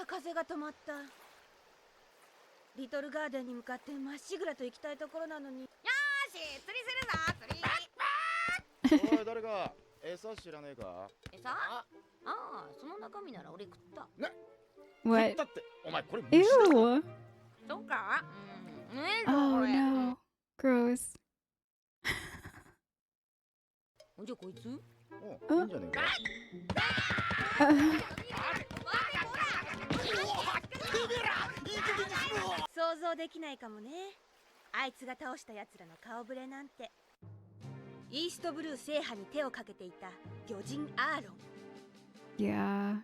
風が止まった。リトルガーデンに向かってまっしぐらと行きたいところなのに。よーし、釣りするぞ、釣り。おい、誰か餌知らねえか。餌？ああ、その中身なら俺食った。ね。 What? だってお前これ虫だぞ。 Ew! そうか？Oh no. Gross. じゃあこいつ？おう、いいんじゃねえか。想像できないかもね。あいつが倒した奴らの顔ぶれなんて。イーストブルー制覇に手をかけていた魚人アーロン。 Yeah.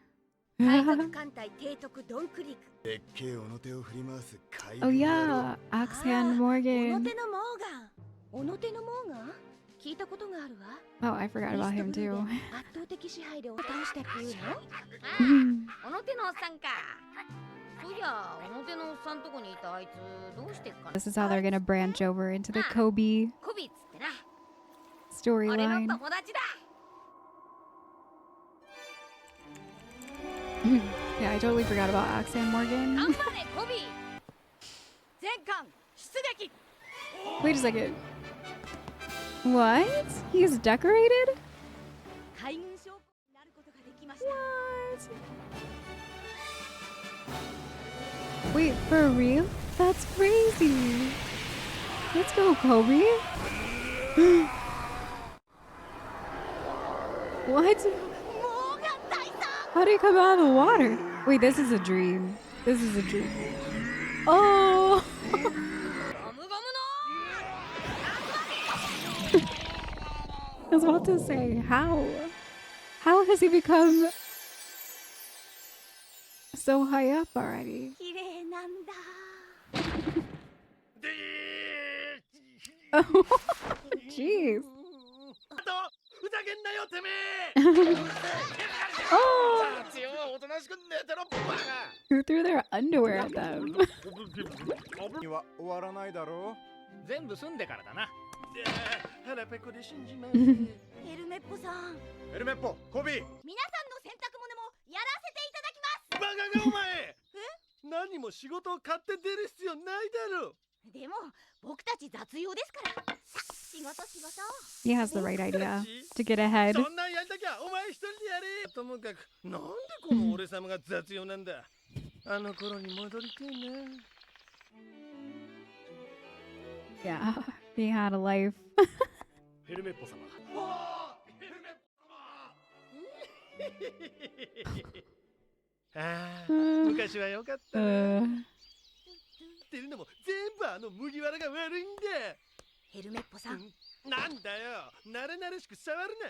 海賊艦隊提督ドンクリーク。でっけえ表を振り回す怪 Oh 物 yeah. Axehand 表 Morgan. のモーガン。表のモーガン？聞いたことがあるわ。 Oh, I forgot about him too. 圧倒的支配で倒したっていうの？表のおっさんか。そういや、表のおっさんとこにいたあいつどうしてっかな。 This is how they're gonna branch over into the Kobe コビっつってな。 storyline. 俺の友達だ。 Yeah, I totally forgot about Axehand 頑 Morgan. 張れコビ。全艦出撃。 Wait a second. What? He's decorated? 海軍将校になることができました。 What? Wait, for real? That's crazy. Let's go, Kobe. What? How did he come out of the water? Wait, this is a dream. This is a dream. Oh! I was about to say, how? How has he become so high up already? 綺麗なんだ。 Oh, jeez. ふざけんなよてめえ。 Oh! さあおとなしく寝てろバカ。 Who threw their underwear at them? は終わらないだろう。全部済んでからだな。腹ペコで死んじまう。ヘルメッポさん。ヘルメッポ、コビー。皆さんの洗濯物もやらせていただきます。バカがお前。何も仕事を買って出る必要ないだろう。でも僕たち雑用ですから。仕事仕事。 He has the right idea to get ahead. そんなんやりたきゃお前一人でやれ。ともかくなんでこの俺様が雑用なんだ。あの頃に戻りてえな。 Yeah, he had a life. ヘルメッポ様。ヘルメッポ様。ああ、昔はよかったな。っていうのも全部あの麦わらが悪いんだ。ヘルメッポさん。なんだよ、慣れ慣れしく触るな。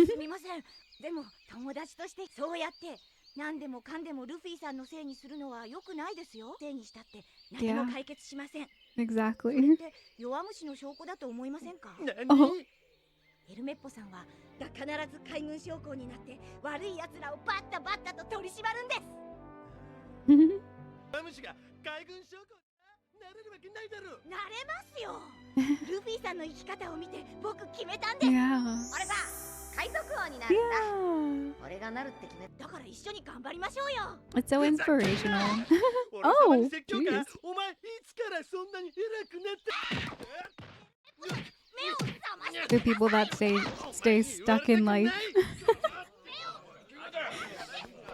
すみません。でも友達としてそうやって何でもかんでもルフィさんのせいにするのは良くないですよ。せいにしたって何も解決しません。 Exactly. で弱虫の証拠だと思いませんか？Oh. ヘルメッポさんは必ず海軍将校になって悪い奴らをバッタバッタと取り締まるんです。弱虫が海軍将校になれるわけないだろう。なれますよ。ルフィさんの生き方を見て僕決めたんです。 Yeah. 俺さ、海賊王になるんだ。 Yeah. 俺がなるって決めだから一緒に頑張りましょうよ。 It's so inspirational. 俺様に説教か。お前いつからそんなに偉くなった。 目を覚まして。 The people that stay stuck in life,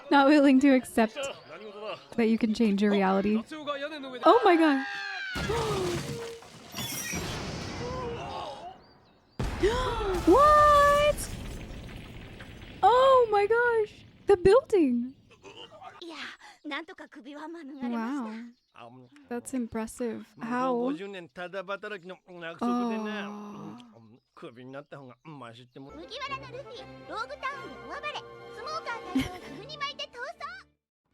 not willing to accept that you can change your reality. Oh my god. What? Oh my gosh. The building. いや、なんとか首は免れました。 Wow. That's impressive. もう How? 50年ただ働きの約束でな。 Oh. クビになった方がマシっても。 麦わらのルフィ、ローグタウンで大暴れ。スモーカー隊長を首に巻いて逃走。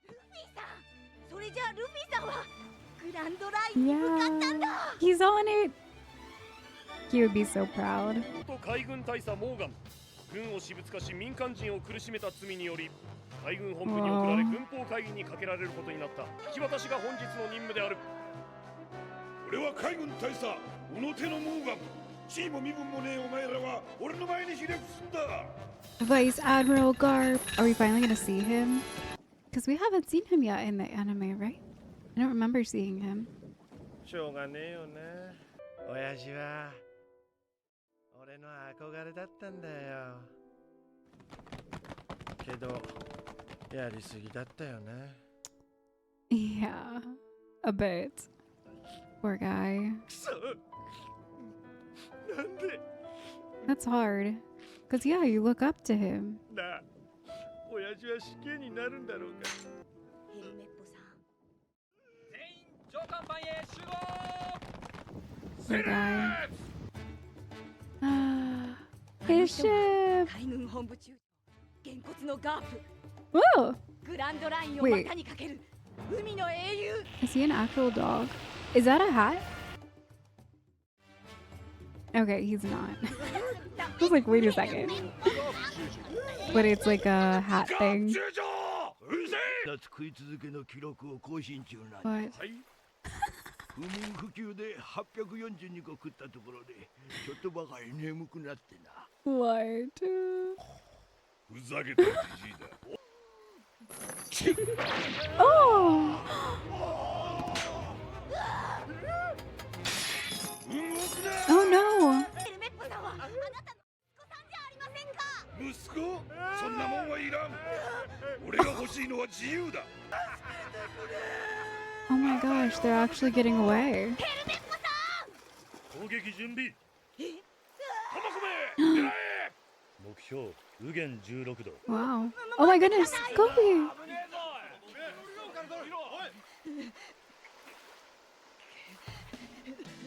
ルフィさん、それじゃあルフィさんはグランドラインに向かったんだ。 He's on it. He would be so proud. 海軍大佐モーガン、軍を私物化し民間人を苦しめた罪により海軍本部に送られ軍法会議にかけられることになった。引き渡しが本日の任務である。俺は海軍大佐小野手のモーガン。地位も身分もねえお前らは俺の前にひれ伏すんだ。 Vice Admiral Garp. Are we finally gonna see him? Because we haven't seen him yet in the anime, right? I don't remember seeing him. しょうがねえよな。親父は俺の憧れだったんだよ。けどやりすぎだったよね。Yeah, a bit. Poor guy. くそ。なんで That's hard. Because, yeah, you look up to him. なあ、親父は死刑になるんだろうか。ヘルメッポさん。全員上官班へ集合。 Poor guy. His ship. 海軍本部中げんこつのガープ Whoa! グランドラインを Wait. 股にかける海の英雄 Is he an actual dog? Is that a hat? Okay, he's not. I was like, wait a second. But it's like a hat thing. 夏食い続けの記録を更新中なんだ。 What? 不眠不休で842個食ったところでちょっとばかり眠くなってな。 What? ふざけたじじいだ。 Oh! 動くな。 Oh no! ヘルメッポさんはあなたの息子さんじゃありませんか 息子？そんなもんはいらん。俺が欲しいのは自由だ。 Oh my gosh, they're actually getting away. ヘルメッポさん 攻撃準備。え玉込め。狙え。目標右舷16度。 Wow. Oh my goodness, Koby!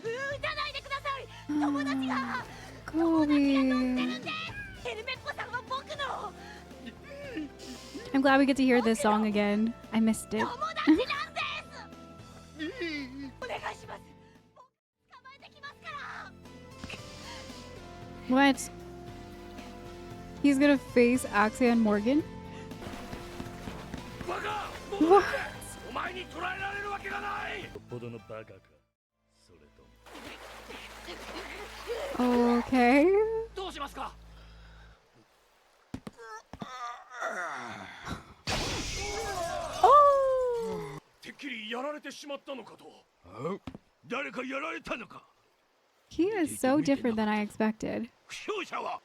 撃たないでください友達が Koby. ヘルメッポさんは僕の I'm glad we get to hear this song again. I missed it. 友達なんですお願いします僕捕まえてきますから What? He's gonna face Axie and Morgan? バカ。 What? お前に捕らえられるわけがない。よっぽどのバカか。それとも Okay. どうしますか。 Oh! てっきりやられてしまったのかと。誰かやられたのか。 He is so different than I expected. 負傷者は。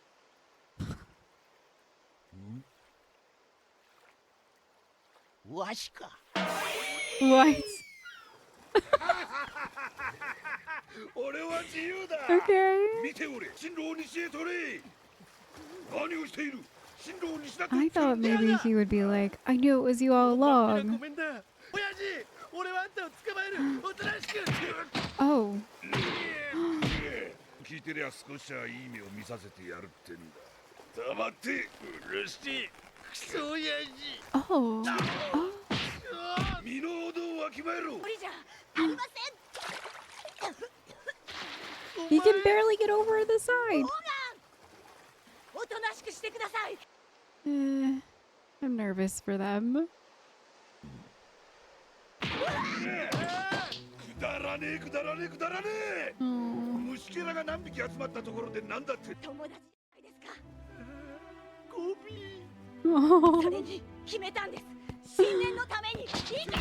わしか。 What? 俺は自由だ。 Okay. 見ておれ、進路を西へ取れ。何をしている。進路を西だと。 I thought maybe he would be like, I knew it was you all ご along. めんだ。親父、俺はあんたを捕まえる。おとなしく。 Oh. 聞いてりゃ少しはいい目を見させてやるってんだ。黙って。うるしい。クソ親父。 Oh. Oh. 身の程をわきまえろ。無理じゃありません He can barely get over the side. おとなしくしてください I'm nervous for them. くだらねえくだらねえくだらねえ。 Oh. 虫けらが何匹集まったところでなんだって。友達じゃないですか コビ Oh. それに決めたんです信念のために生きて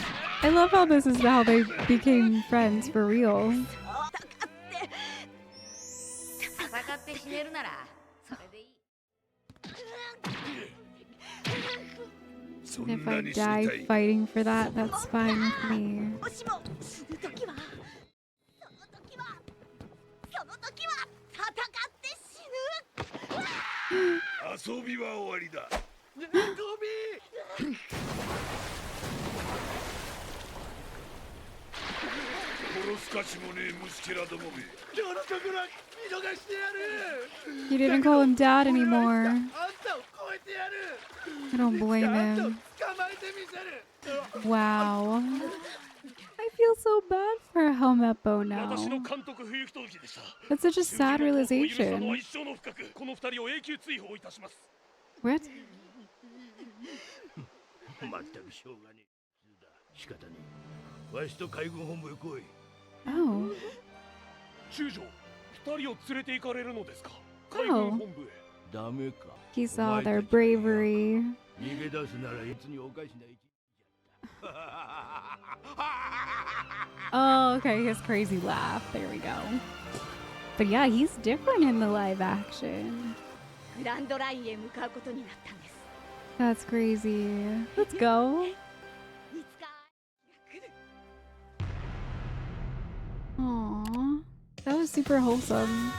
I love how this is how they became friends for real. 戦って死ねるならそれでいい そ And ん if な I に死にた die い。 fighting for that, that's fine with me. もしも死ぬ時はその時は戦って死ぬ遊びは終わりだ。コビ殺すかしもねえ虫けらどもめ。今日のところは見逃してやる。 He didn't call him dad 俺は anymore. あんたを超えてやる。 I don't blame あんたを him. 捕まえてみせる。 Wow. I feel so bad for Koby-Meppo now. 私の監督不行き届きでした。 That's such a sad 許したのは realization. 一生の深く。この二人を永久追放いたします。 What? まったくしょうがねえ。仕方ねえ。わしと海軍本部へ来い。 Oh. 中将、二人を連れて行かれるのですか。 Oh. 海軍本部へ。ダメか。 He saw their bravery. 逃げ出すならいつにおかしな一 Oh, okay, his crazy laugh. There we go. But yeah, he's different in the live action. グランドラインへ向かうことになったんです。 That's crazy. Let's go. いつか来る。 Aww. That was super wholesome.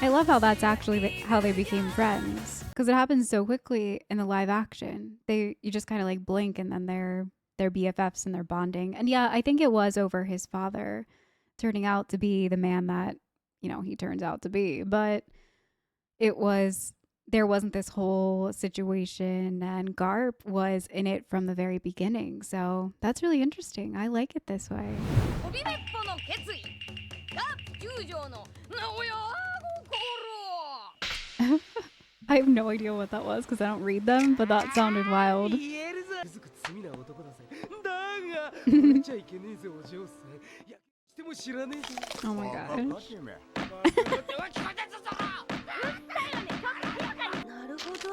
I love how that's actually how they became friends. Because it happens so quickly in the live action. You just kind of like blink and then they're BFFs and they're bonding. And yeah, I think it was over his father turning out to be the man that, you know, he turns out to be. But there wasn't this whole situation, and Garp was in it from the very beginning. So that's really interesting. I like it this way. Koby-Meppo の決意。ガープ10条の名古屋心。 I have no idea what that was because I don't read them, but that sounded wild. Oh my gosh. なるほど。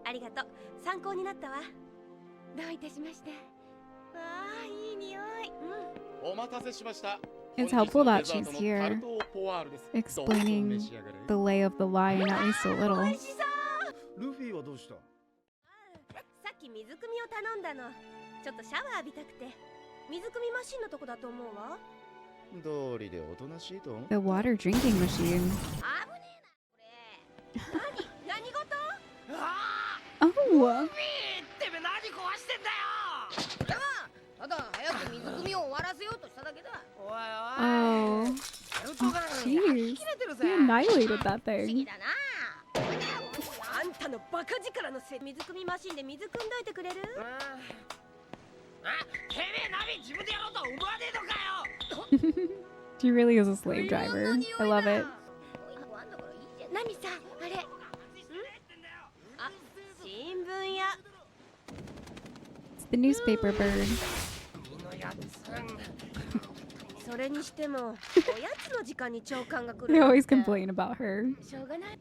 ありがとう。参考になったわ。どういたしまして。ああ、いい匂い。お待たせしました。 It's helpful that she's here, explaining the lay of the line at least a little. ルフィはどうした？さっき水汲みを頼んだの。ちょっとシャワー浴びたくて。水汲みマシンのとこだと思うわ。道理でおとなしいと。 The water drinking machine. 危ねえな、これ。何事？ Oh. てめえ何壊してんだよ。ただ早く水汲みを終わらせようとしただけだ。 Oh. Jeez. He annihilated that 不思議 thing. だな。あんたのバカ力のせい。水汲みマシンで水汲んどいてくれる？あ、てめえ何自分でやろうと思わねえのかよ。 She really is a slave driver. I love it. 何さ、あれ。あ、新聞屋。 It's the newspaper bird. それにしても、おやつの時間に長官が来る。 They always complain about her. しょうがない。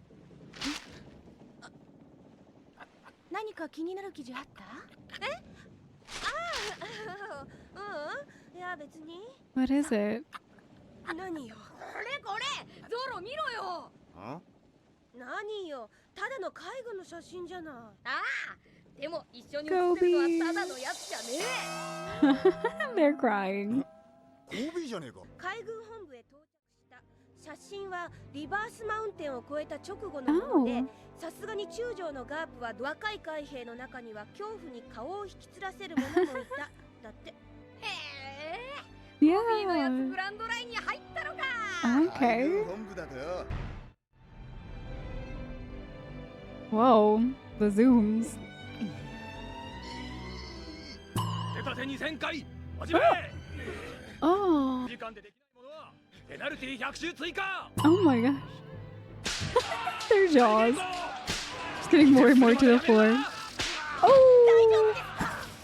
何か気になる記事あった？え？ああ、いや別に。 What is it? 何よ。これ、ゾロ見ろよ。あ？何よ、ただの海軍の写真じゃない。ああ、でも一緒に写ってる Koby. のはただのやつじゃねえ。 They're crying. コービーじゃねえか。海軍本部へ到着した写真はリバースマウンテンを越えた直後のもので、さすがに中将のガープは若い海兵の中には恐怖に顔を引きつらせる者もいた。だって。へえ。 Yeah. のやつグランドラインに入ったのか。 Okay. 本部だとよ。 Whoa. The zooms. 出たて2000回始め。 Oh. 時間でできないものはペナルティ100周追加。 Oh my gosh. Their jaws. Just getting more and more to the floor. Oh.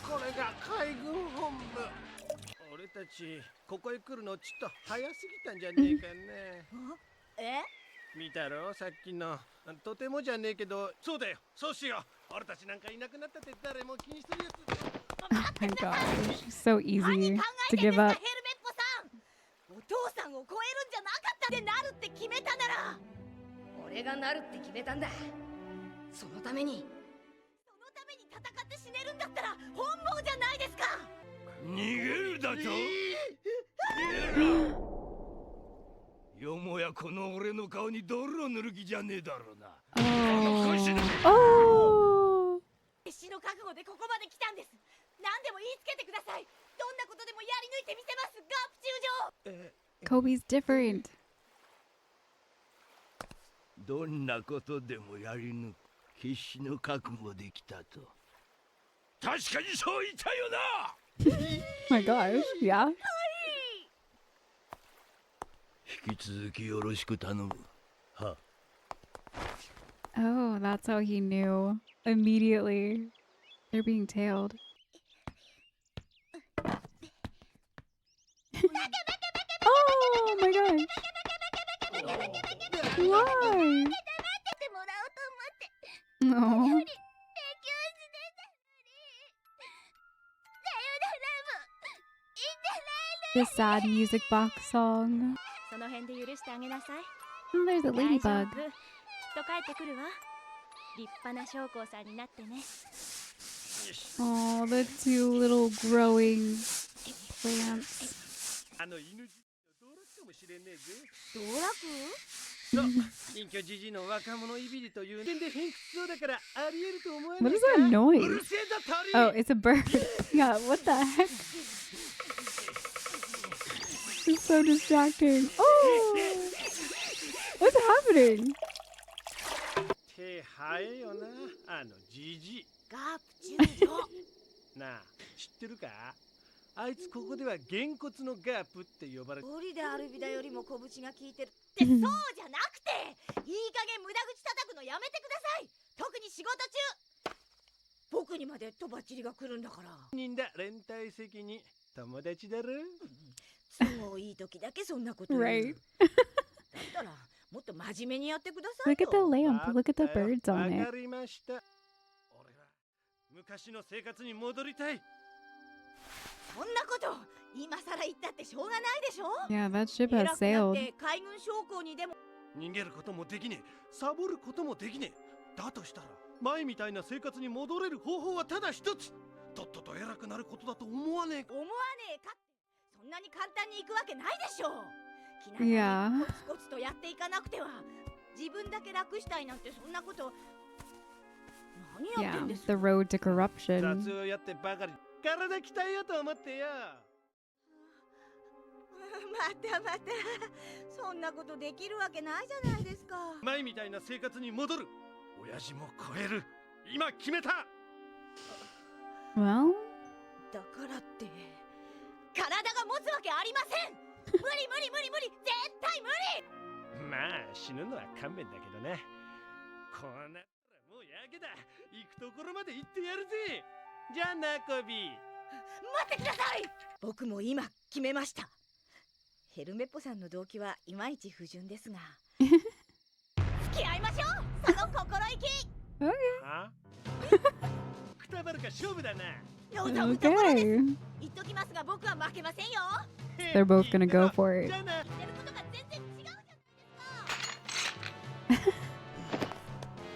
これが海軍本部。俺たちここへ来るのちょっと早すぎたんじゃねえかね。え？見たろさっきの。とてもじゃねえけど、そうだよ。そうしよう。俺たちなんかいなくなったって誰も気にするやつ。 Oh my gosh. So 何 easy 考え to てんです give か、 up. ヘルメッポさん。お父さんを超えるんじゃなかったってなるって決めたなら。俺がなるって決めたんだ。そのために戦って死ねるんだったら本望じゃないですか。逃げるだと？よもやこの俺の顔に泥を塗る気じゃねえだろうな。 Oh. Oh. 決死の覚悟でここまで来たんです。何でも言いつけてください。どんなことでもやり抜いてみせます。ガープ中将。 Koby's different. どんなことでもやり抜く決死の覚悟できたと。確かにそう言ったよな。 My gosh. Yeah. 引き続きよろしく頼む。は。 Oh, that's how he knew. Immediately. They're being tailed. Oh my gosh. Why? No. a sad music box song. その辺で許してあげなさい。 Oh, there's a 大丈 ladybug. 夫。きっと帰ってくるわ。立派な将校さんになってね。Oh, the two little growing plants. あの犬じ道楽かもしれねえぜ。道楽？そう、隠居じじいの若者いびりという点で偏屈そうだからありえると思わない What か。 is that う noise? るせえだタリー。 Oh, it's a bird. Yeah, what the heck? It's so distracting. Oh! What's happening? 手早いよな、あのじじい。ガープ中将。なあ、知ってるか？あいつここではげんこつのガープって呼ばれて。檻でアルビダよりも拳が効いてるってそうじゃなくて、いい加減無駄口叩くのやめてください。特に仕事中。僕にまでとばっちりが来るんだから。人だ、連帯責任。友達だろ。都合いい時だけそんなこと言う。 Right. だったらもっと真面目にやってください Look よ。 at the lamp. Look at the birds on わ it. かりました。俺は昔の生活に戻りたい。そんなこと今さら言ったってしょうがないでしょ。 Yeah, that ship 偉 has くなっ sailed. て海軍将校にでも。逃げることもできねえ、サボることもできねえ。だとしたら前みたいな生活に戻れる方法はただ一つ。とっとと偉くなることだと思わねえか。思わねえかってそんなに簡単に行くわけないでしょう。気 Yeah. 長にコツコツとやっていかなくては。自分だけ楽したいなんてそんなこと何やってん Yeah, です the road to corruption. 雑をやってばかり体鍛えようと思ってよ。またまたそんなことできるわけないじゃないですか。前みたいな生活に戻る。親父も超える。今決めた。 Well, だからって体が持つわけありません。無理無理無理無理絶対無理。まあ死ぬのは勘弁だけどね。こうなったらもうやけだ。行くところまで行ってやるぜ。じゃあな、コビー。待ってください。僕も今決めました。ヘルメッポさんの動機はいまいち不純ですが付き合いましょう。その心意気。はくたばるか勝負だな。望むところです。 okay. 言っときますが僕は負けませんよ。 They're both gonna go for it. じゃあな。言ってることが全然違うじゃないですか。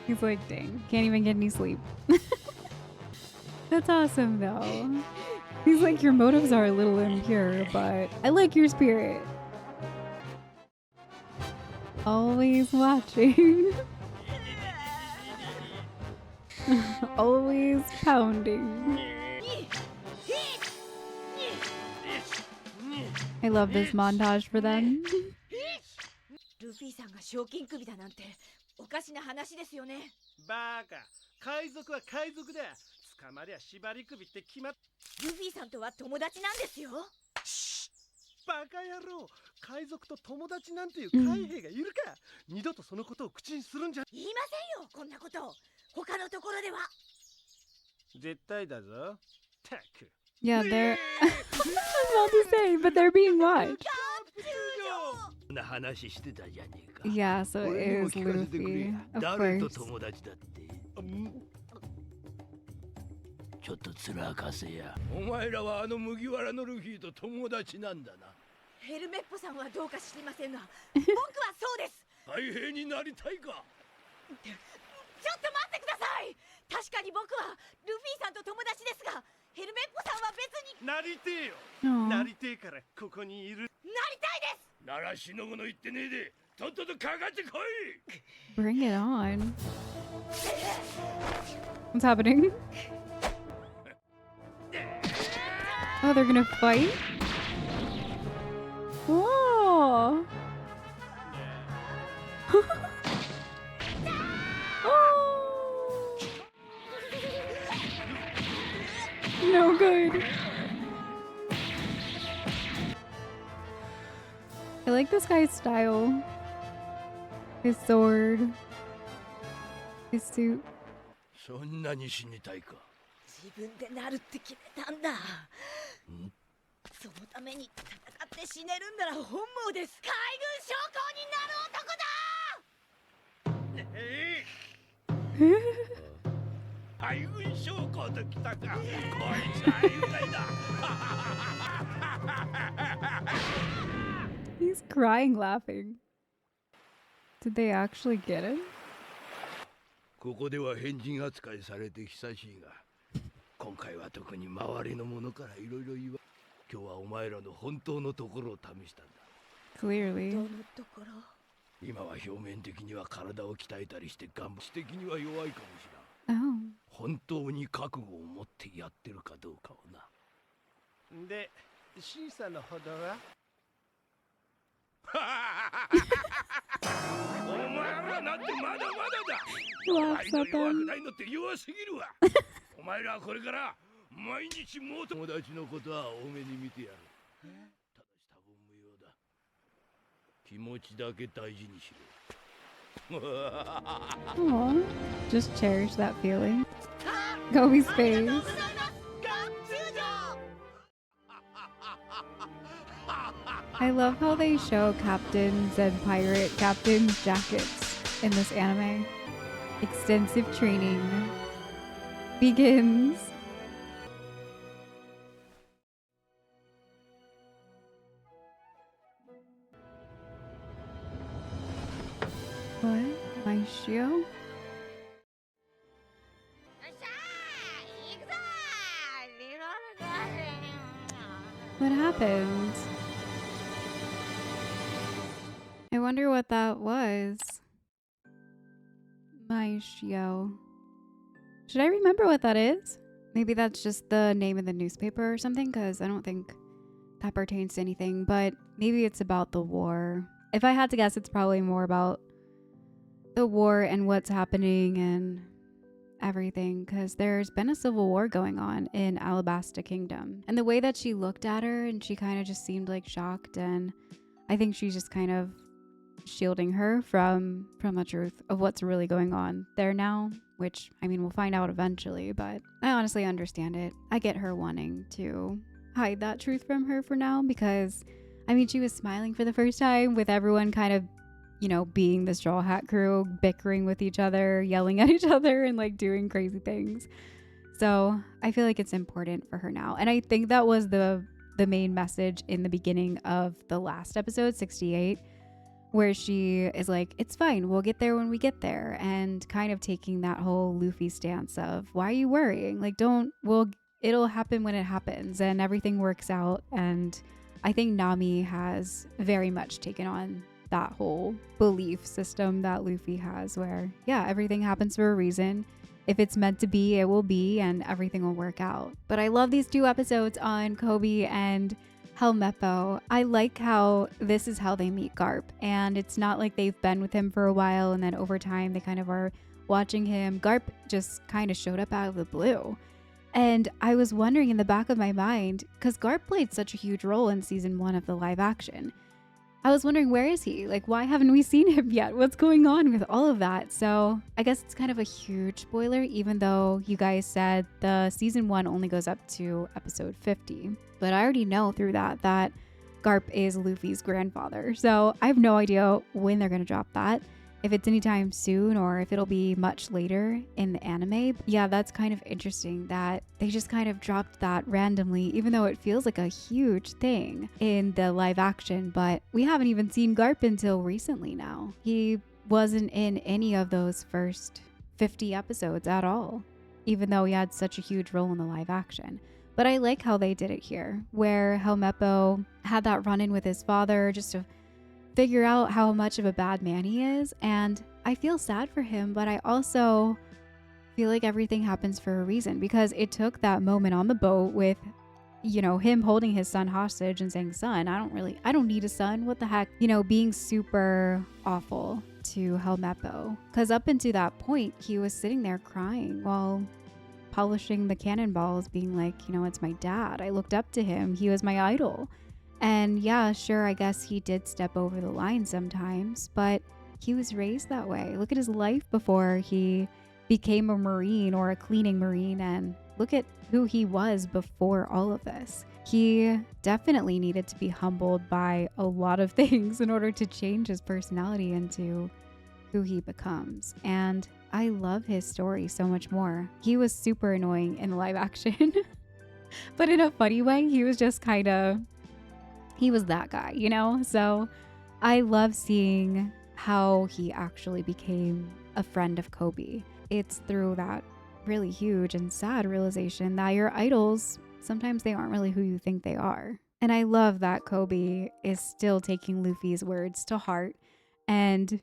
He's like, dang, can't even get any sleep. That's awesome, though. He's like, your motives are a little impure, but I like your spirit. Always watching. Always pounding. I love this montage for them. ルフィさんが賞金首だなんておかしな話ですよね。バカ。海賊は海賊だ。捕まりゃ縛り首って決まっ。ルフィさんとは友達なんですよ。バカ野郎。海賊と友達なんていう海兵がいるか。二度とそのことを口にするんじゃ。言いませんよこんなこと。他のところでは。絶対だぞ。たく。 Yeah, they're. I was about to say, but they're being watched. そんな話してたじゃねえか。 Yeah, so 俺 it にも is 聞かせてくれ Luffy, や。 of 誰と course. 友達だって。ちょっと面明かせや。お前らはあの麦わらのルフィと友達なんだな。ヘルメッポさんはどうか知りませんが僕はそうです。海兵になりたいか。ちょっと待ってください。確かに僕はルフィさんと友達ですがヘルメッポさんは別になりてえよ。 Aw. なりてえからここにいる。なりたいです。ならしのぐの言ってねえで、とっととかかってこい。 Bring it on. What's happening? Oh, they're gonna fight? Whoa! Oh! No good. I like this guy's style. His sword. His suit. そんなに死にたいか。自分でなるって決めたんだ。そのために戦って死ねるんなら本望です。海軍将校になろう男だ。海軍将校と来たか。こいつは有罪だ。He's crying laughing. Did they actually get him? ここでは変人扱いされて久しいが、今回は特に周りの者からいろいろ言わ。今日はお前らの本当のところを試したんだ。Clearly. どのところ？今は表面的には体を鍛えたりして願望的には弱いかもしれん。 Oh. 本当に覚悟を持ってやってるかどうかをな。で、審査のほどは？お前らなんてまだまだだ。 Laughs at 弱く them. ないのって弱すぎるわ。お前らはこれから毎日もう友達のことは多めに見てやる。ただし多分無用だ。気持ちだけ大事にしろ。 Aww. Just cherish that feeling. Kobe's face. I love how they show captains and pirate captains' jackets in this anime. Extensive training begins. What? My Shio? What happened? I wonder what that was. My Shio. Should I remember what that is? Maybe that's just the name of the newspaper or something, because I don't think that pertains to anything, but maybe it's about the war. If I had to guess, it's probably more about the war and what's happening and everything, because there's been a civil war going on in Alabasta Kingdom. And the way that she looked at her, and she kind of just seemed like shocked, and I think she's just kind of shielding her from the truth of what's really going on there now, which, I mean, we'll find out eventually, but I honestly understand it. I get her wanting to hide that truth from her for now, because, I mean, she was smiling for the first time with everyone kind of, you know, being the Straw Hat crew, bickering with each other, yelling at each other, and like doing crazy things. So I feel like it's important for her now. And I think that was the main message in the beginning of the last episode, 68, where she is like, it's fine, we'll get there when we get there. And kind of taking that whole Luffy stance of, why are you worrying? Like, it'll happen when it happens and everything works out. And I think Nami has very much taken on that whole belief system that Luffy has, where, yeah, everything happens for a reason. If it's meant to be, it will be, and everything will work out. But I love these 2 episodes on Koby and Koby-Meppo. I like how this is how they meet Garp, and it's not like they've been with him for a while and then over time they kind of are watching him. Garp just kind of showed up out of the blue. And I was wondering in the back of my mind, because Garp played such a huge role in season 1 of the live action, I was wondering, where is he? Like, why haven't we seen him yet? What's going on with all of that? So I guess it's kind of a huge spoiler, even though you guys said the season 1 only goes up to episode 50. But I already know through that Garp is Luffy's grandfather. So I have no idea when they're going to drop that. If it's anytime soon or if it'll be much later in the anime. Yeah, that's kind of interesting that they just kind of dropped that randomly, even though it feels like a huge thing in the live action. But we haven't even seen Garp until recently now. He wasn't in any of those first 50 episodes at all, even though he had such a huge role in the live action. But I like how they did it here, where Koby-Meppo had that run-in with his father just to figure out how much of a bad man he is. And I feel sad for him, but I also feel like everything happens for a reason, because it took that moment on the boat with, you know, him holding his son hostage and saying, son, I don't need a son. What the heck? You know, being super awful to Koby-Meppo. Because up until that point, he was sitting there crying while polishing the cannonballs, being like, you know, it's my dad. I looked up to him. He was my idol. And yeah, sure, I guess he did step over the line sometimes, but he was raised that way. Look at his life before he became a Marine or a cleaning Marine, and look at who he was before all of this. He definitely needed to be humbled by a lot of things in order to change his personality into who he becomes. And I love his story so much more. He was super annoying in live action, but in a funny way. He was just kind of he was that guy, you know? So I love seeing how he actually became a friend of Koby. It's through that really huge and sad realization that your idols, sometimes they aren't really who you think they are. And I love that Koby is still taking Luffy's words to heart, and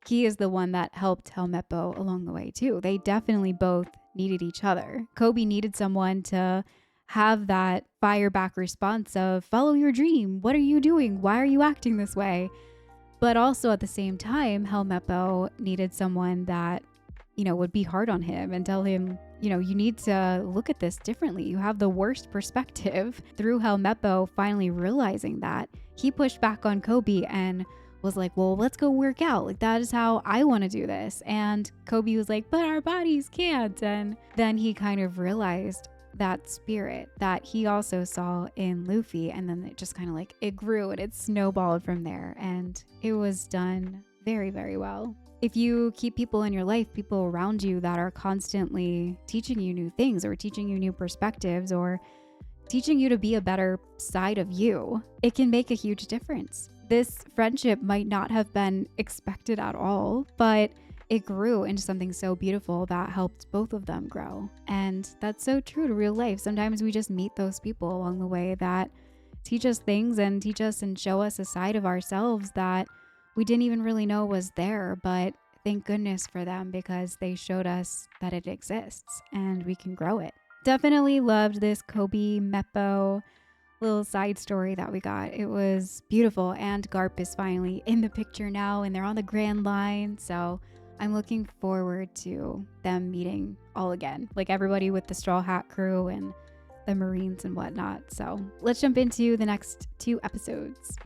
he is the one that helped Koby-Meppo along the way too. They definitely both needed each other. Koby needed someone to have that fire back response of follow your dream. What are you doing? Why are you acting this way? But also at the same time, Koby-Meppo needed someone that, you know, would be hard on him and tell him, you know, you need to look at this differently. You have the worst perspective. Through Koby-Meppo finally realizing that, he pushed back on Koby and was like, well, let's go work out. Like, that is how I want to do this. And Koby was like, but our bodies can't. And then he kind of realized that spirit that he also saw in Luffy. And then it just kind of like, it grew and it snowballed from there. And it was done very, very well. If you keep people in your life, people around you that are constantly teaching you new things or teaching you new perspectives or teaching you to be a better side of you, it can make a huge difference. This friendship might not have been expected at all, but it grew into something so beautiful that helped both of them grow. And that's so true to real life. Sometimes we just meet those people along the way that teach us things and teach us and show us a side of ourselves that we didn't even really know was there, but thank goodness for them because they showed us that it exists and we can grow it. Definitely loved this Koby-Meppo little side story that we got. It was beautiful, and Garp is finally in the picture now and they're on the Grand Line, so I'm looking forward to them meeting all again, like everybody with the Straw Hat crew and the Marines and whatnot. So let's jump into the next 2 episodes.